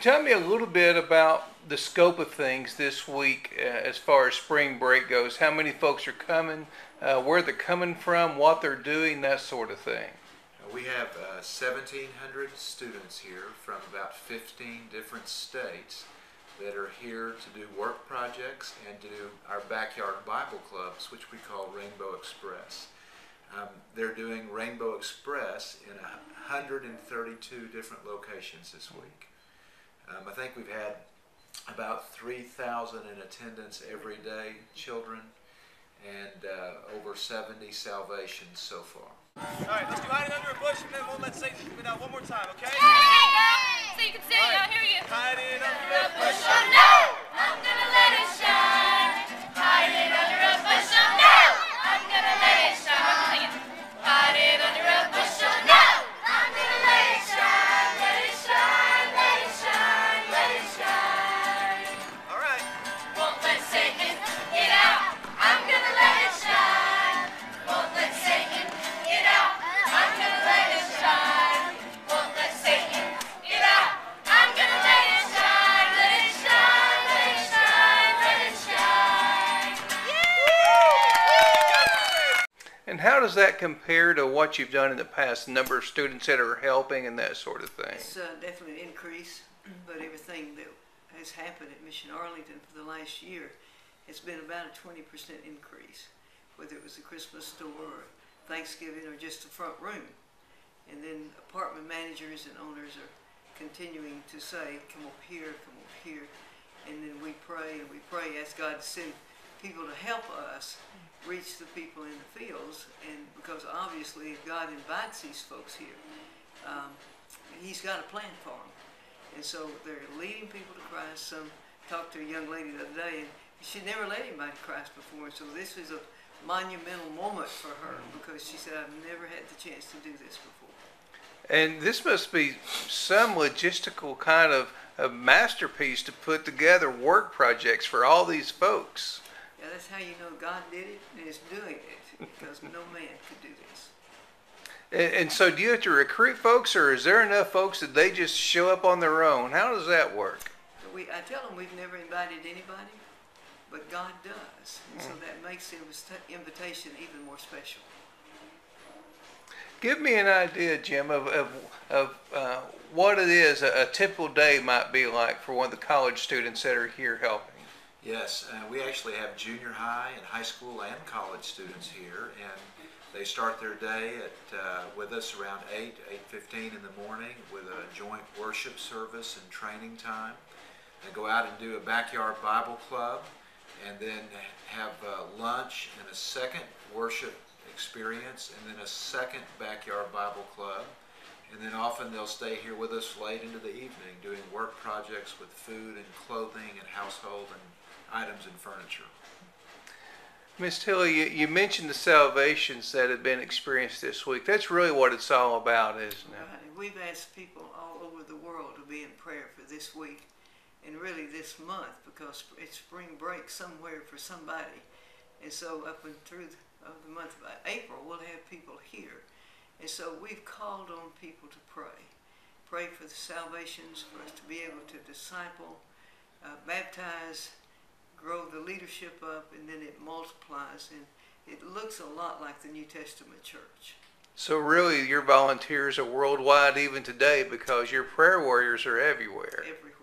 Tell me a little bit about the scope of things this week as far as spring break goes. How many folks are coming, where they're coming from, what they're doing, that sort of thing. We have 1,700 students here from about 15 different states that are here to do work projects and to do our backyard Bible clubs, which we call Rainbow Express. They're doing Rainbow Express in 132 different locations this week. I think we've had about 3,000 in attendance every day, children, and over 70 salvations so far. All right, let's do hiding under a bush, and then we'll let Satan spit out one more time, okay? Hey, so you can sing, right. I'll hear you. Hiding under a bush, oh no! I'm gonna let it shine. Hiding under a bush, oh no! I'm gonna let it shine. Hiding under a bush, oh no! I'm gonna let it shine. Let it shine, let it shine, let it shine. all right. Won't let Satan get out. I'm gonna let it shine. Won't let Satan get out. I'm gonna let it shine. Won't let Satan get out. I'm gonna let it shine. Let it shine. Let it shine. Let it shine. And how does that compare to what you've done in the past, the number of students that are helping and that sort of thing? It's definitely an increase, but everything that has happened at Mission Arlington for the last year has been about a 20% increase, whether it was the Christmas store or Thanksgiving or just the front room. And then apartment managers and owners are continuing to say, come up here, and then we pray and we pray, ask God to send people to help us reach the people in the fields. And because obviously if God invites these folks here, He's got a plan for them. And so they're leading people to Christ. Some talked to a young lady the other day, and she'd never led anybody to Christ before. So this was a monumental moment for her because she said, I've never had the chance to do this before. And this must be some logistical kind of a masterpiece to put together work projects for all these folks. Yeah, that's how you know God did it and is doing it, because no man could do this. And so do you have to recruit folks, or is there enough folks that they just show up on their own? How does that work? I tell them we've never invited anybody, but God does. And so that makes the invitation even more special. Give me an idea, Jim, of what it is a typical day might be like for one of the college students that are here helping. Yes, we actually have junior high and high school and college students here, and they start their day with us around 8:15 in the morning with a joint worship service and training time. They go out and do a backyard Bible club, and then have lunch and a second worship experience, and then a second backyard Bible club. And then often they'll stay here with us late into the evening doing work projects with food and clothing and household and items and furniture. Miss Tilly, you mentioned the salvations that have been experienced this week. That's really what it's all about, isn't it? Right. We've asked people all over the world to be in prayer for this week and really this month, because it's spring break somewhere for somebody. And so up and through the month of April, we'll have people here. And so we've called on people to pray. Pray for the salvations, for us to be able to disciple, baptize, grow the leadership up, and then it multiplies. And it looks a lot like the New Testament church. So really your volunteers are worldwide even today, because your prayer warriors are everywhere. Everywhere.